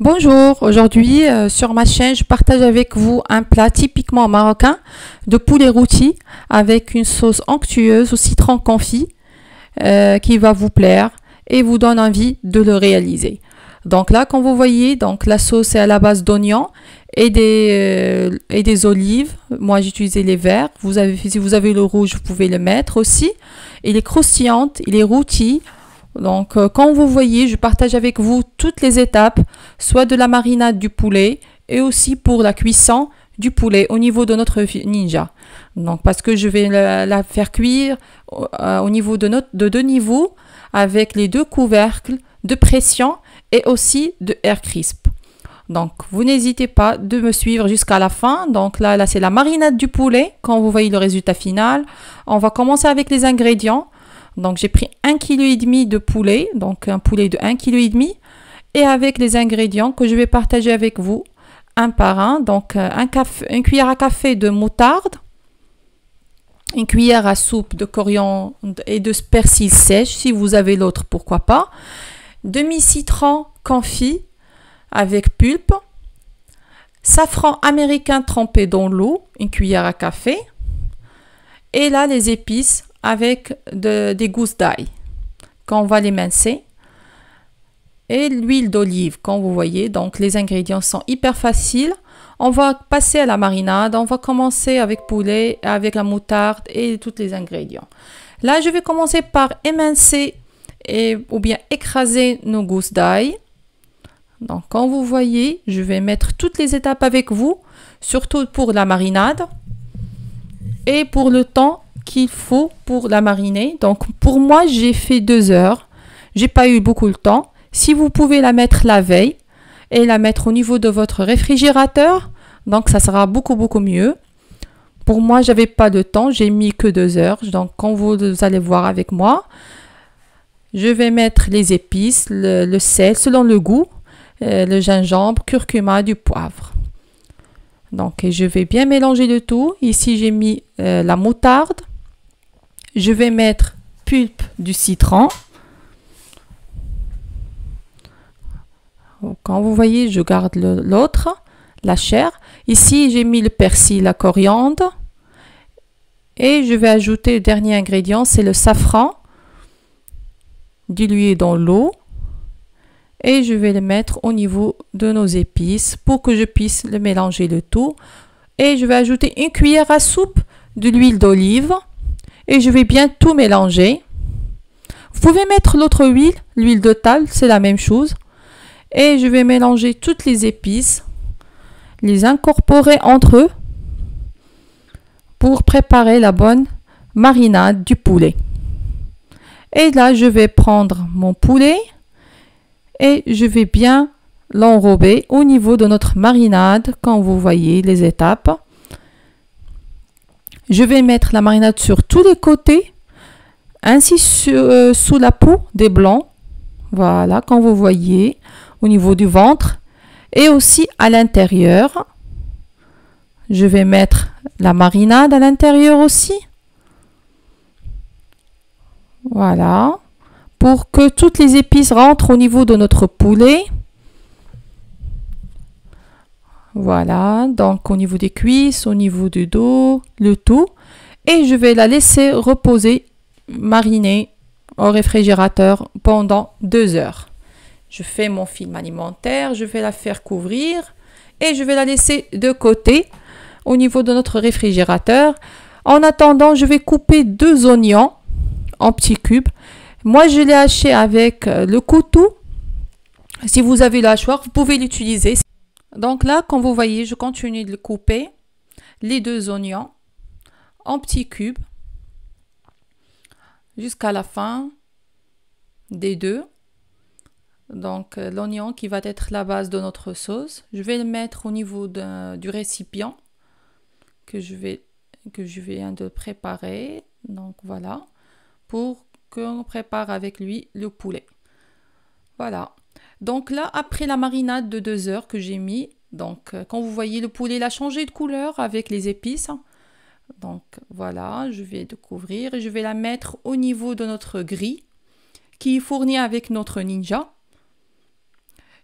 Bonjour, aujourd'hui sur ma chaîne je partage avec vous un plat typiquement marocain de poulet rôti avec une sauce onctueuse au citron confit qui va vous plaire et vous donne envie de le réaliser. Donc là, comme vous voyez, donc la sauce est à la base d'oignons et des olives. Moi j'ai utilisé les verts, si vous avez le rouge vous pouvez le mettre aussi. Il est croustillant, il est rôti. Donc, quand vous voyez, je partage avec vous toutes les étapes, soit de la marinade du poulet et aussi pour la cuisson du poulet au niveau de notre ninja. Donc, parce que je vais la faire cuire au niveau de deux niveaux avec les deux couvercles de pression et aussi de air crisp. Donc, vous n'hésitez pas de me suivre jusqu'à la fin. Donc là c'est la marinade du poulet. Quand vous voyez le résultat final, on va commencer avec les ingrédients. Donc j'ai pris 1,5 kg de poulet, donc un poulet de 1,5 kg et avec les ingrédients que je vais partager avec vous un par un. Donc une cuillère à café de moutarde, une cuillère à soupe de coriandre et de persil sèche, si vous avez l'autre pourquoi pas, demi-citron confit avec pulpe, safran américain trempé dans l'eau, une cuillère à café, et là les épices avec des gousses d'ail qu'on va les mincer et l'huile d'olive quand vous voyez. Donc les ingrédients sont hyper faciles. On va passer à la marinade. On va commencer avec poulet, avec la moutarde et tous les ingrédients. Là je vais commencer par émincer ou bien écraser nos gousses d'ail. Donc quand vous voyez, je vais mettre toutes les étapes avec vous, surtout pour la marinade et pour le temps qu'il faut pour la mariner. Donc pour moi j'ai fait 2 heures, j'ai pas eu beaucoup de temps. Si vous pouvez la mettre la veille et la mettre au niveau de votre réfrigérateur, donc ça sera beaucoup mieux. Pour moi j'avais pas de temps, j'ai mis que 2 heures. Donc quand vous allez voir avec moi, je vais mettre les épices, le sel selon le goût, le gingembre, curcuma, du poivre. Donc je vais bien mélanger le tout. Ici j'ai mis la moutarde. Je vais mettre pulpe du citron. Quand vous voyez, je garde l'autre, la chair. Ici, j'ai mis le persil, la coriandre. Et je vais ajouter le dernier ingrédient, c'est le safran. Dilué dans l'eau. Et je vais le mettre au niveau de nos épices pour que je puisse le mélanger le tout. Et je vais ajouter une cuillère à soupe de l'huile d'olive. Et je vais bien tout mélanger. Vous pouvez mettre l'autre huile, l'huile de table, c'est la même chose. Et je vais mélanger toutes les épices, les incorporer entre eux pour préparer la bonne marinade du poulet. Et là, je vais prendre mon poulet et je vais bien l'enrober au niveau de notre marinade, quand vous voyez les étapes. Je vais mettre la marinade sur tous les côtés, ainsi sous la peau des blancs. Voilà, quand vous voyez, au niveau du ventre et aussi à l'intérieur. Je vais mettre la marinade à l'intérieur aussi. Voilà, pour que toutes les épices rentrent au niveau de notre poulet. Voilà, donc au niveau des cuisses, au niveau du dos, le tout. Et je vais la laisser reposer, mariner au réfrigérateur pendant 2 heures. Je fais mon film alimentaire, je vais la faire couvrir et je vais la laisser de côté au niveau de notre réfrigérateur. En attendant, je vais couper 2 oignons en petits cubes. Moi, je l'ai haché avec le couteau. Si vous avez le hachoir, vous pouvez l'utiliser. Donc là, comme vous voyez, je continue de le couper, les 2 oignons en petits cubes jusqu'à la fin des deux. Donc l'oignon qui va être la base de notre sauce, je vais le mettre au niveau du récipient que je viens de préparer. Donc voilà, pour qu'on prépare avec lui le poulet. Voilà. Donc là, après la marinade de 2 heures que j'ai mis, donc quand vous voyez le poulet, il a changé de couleur avec les épices. Donc voilà, je vais découvrir et je vais la mettre au niveau de notre grille qui est fournie avec notre ninja.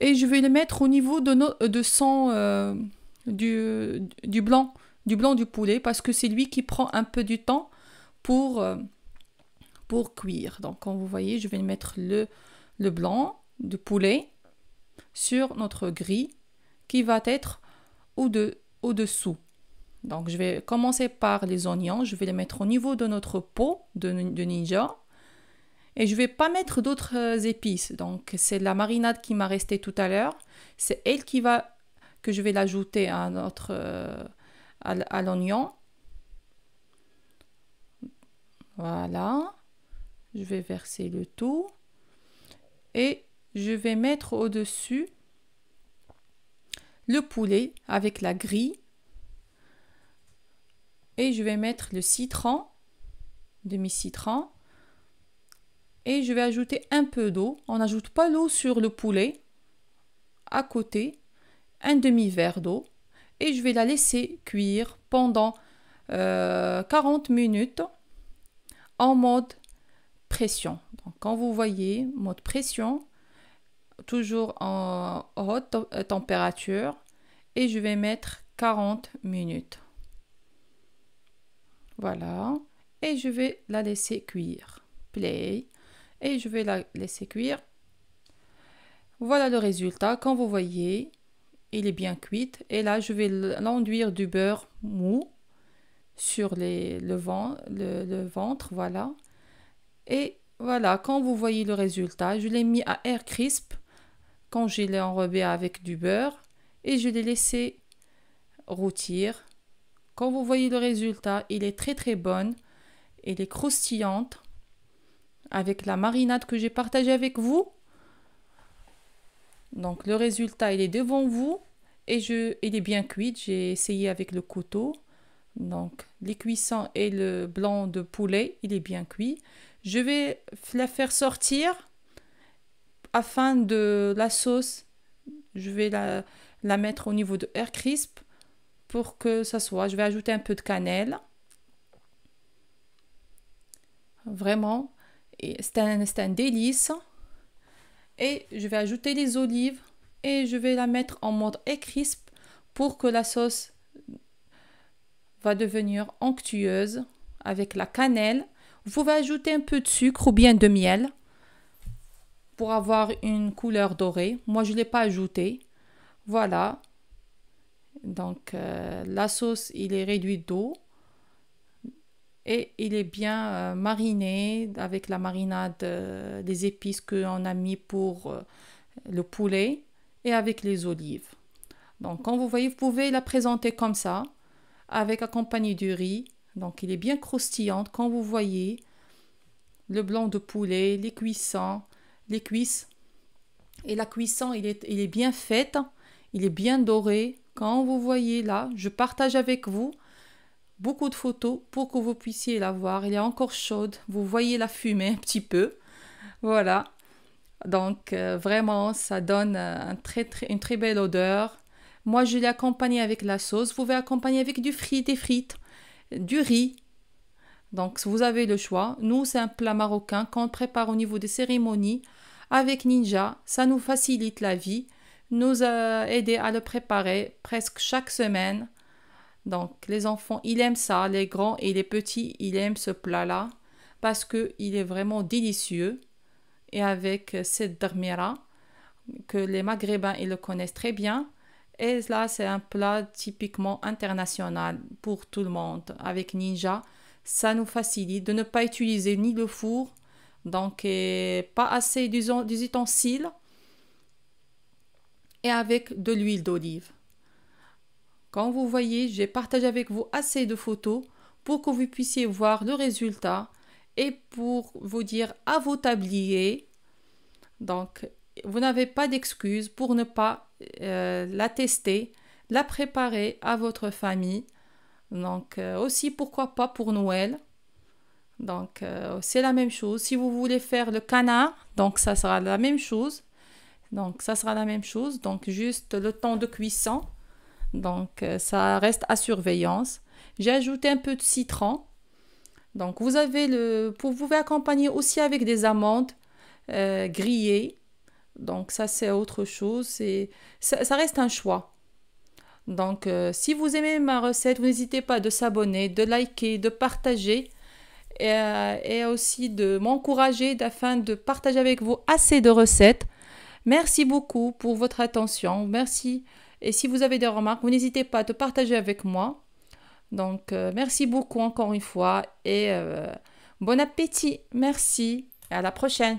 Et je vais le mettre au niveau de son du blanc du poulet parce que c'est lui qui prend un peu du temps pour cuire. Donc comme vous voyez, je vais mettre le blanc de poulet sur notre grille qui va être au-dessous. Donc je vais commencer par les oignons, je vais les mettre au niveau de notre pot de Ninja. Et je ne vais pas mettre d'autres épices. Donc c'est la marinade qui m'a resté tout à l'heure. C'est elle que je vais l'ajouter à à l'oignon. Voilà. Je vais verser le tout. Et je vais mettre au-dessus le poulet avec la grille. Et je vais mettre le citron, demi-citron. Et je vais ajouter un peu d'eau. On n'ajoute pas l'eau sur le poulet. À côté, un demi-verre d'eau. Et je vais la laisser cuire pendant 40 minutes en mode pression. Donc, quand vous voyez, mode pression, toujours en haute température. Et je vais mettre 40 minutes. Voilà. Et je vais la laisser cuire. Play. Et je vais la laisser cuire. Voilà le résultat. Comme vous voyez, il est bien cuit. Et là, je vais l'enduire du beurre mou sur le ventre. Voilà. Et voilà, quand vous voyez le résultat, je l'ai mis à air crisp quand je l'ai enrobé avec du beurre. Et je l'ai laissé rôtir. Quand vous voyez le résultat, il est très très bon. Il est croustillante. Avec la marinade que j'ai partagée avec vous. Donc le résultat, il est devant vous et il est bien cuit. J'ai essayé avec le couteau. Donc les cuissons et le blanc de poulet, il est bien cuit. Je vais la faire sortir afin de la sauce. Je vais la mettre au niveau de air crisp pour que ça soit. Je vais ajouter un peu de cannelle. Vraiment. C'est un délice. Et je vais ajouter les olives et je vais la mettre en mode air crisp pour que la sauce va devenir onctueuse avec la cannelle. Vous pouvez ajouter un peu de sucre ou bien de miel pour avoir une couleur dorée. Moi, je ne l'ai pas ajouté. Voilà. Donc, la sauce, il est réduit d'eau. Et il est bien mariné avec la marinade des épices qu'on a mis pour le poulet et avec les olives. Donc, comme vous voyez, vous pouvez la présenter comme ça, avec accompagné du riz. Donc, il est bien croustillant. Quand vous voyez le blanc de poulet, les cuisses. Et la cuisson, il est bien faite. Il est bien doré. Quand vous voyez là, je partage avec vous beaucoup de photos pour que vous puissiez la voir. Elle est encore chaude. Vous voyez la fumée un petit peu. Voilà. Donc, vraiment, ça donne une très belle odeur. Moi, je l'ai accompagné avec la sauce. Vous pouvez accompagner avec des frites, du riz. Donc, vous avez le choix. Nous, c'est un plat marocain qu'on prépare au niveau des cérémonies avec Ninja. Ça nous facilite la vie. Nous a aidé à le préparer presque chaque semaine. Donc, les enfants, ils aiment ça. Les grands et les petits, ils aiment ce plat-là parce qu'il est vraiment délicieux. Et avec cette darmira, que les Maghrébins, ils le connaissent très bien. Et là, c'est un plat typiquement international pour tout le monde. Avec Ninja, ça nous facilite de ne pas utiliser ni le four, donc pas assez d'ustensiles, et avec de l'huile d'olive. Quand vous voyez, j'ai partagé avec vous assez de photos pour que vous puissiez voir le résultat et pour vous dire à vos tabliers. Donc, vous n'avez pas d'excuse pour ne pas la tester, la préparer à votre famille. Donc, aussi, pourquoi pas pour Noël. Donc, c'est la même chose. Si vous voulez faire le canard, donc ça sera la même chose. Donc, juste le temps de cuisson. Donc, ça reste à surveillance. J'ai ajouté un peu de citron. Donc, vous pouvez accompagner aussi avec des amandes grillées. Donc ça, c'est autre chose. Ça reste un choix. Donc, si vous aimez ma recette, vous n'hésitez pas de s'abonner, de liker, de partager et aussi de m'encourager afin de partager avec vous assez de recettes. Merci beaucoup pour votre attention. Merci. Et si vous avez des remarques, vous n'hésitez pas à te partager avec moi. Donc, merci beaucoup encore une fois et bon appétit. Merci. À la prochaine.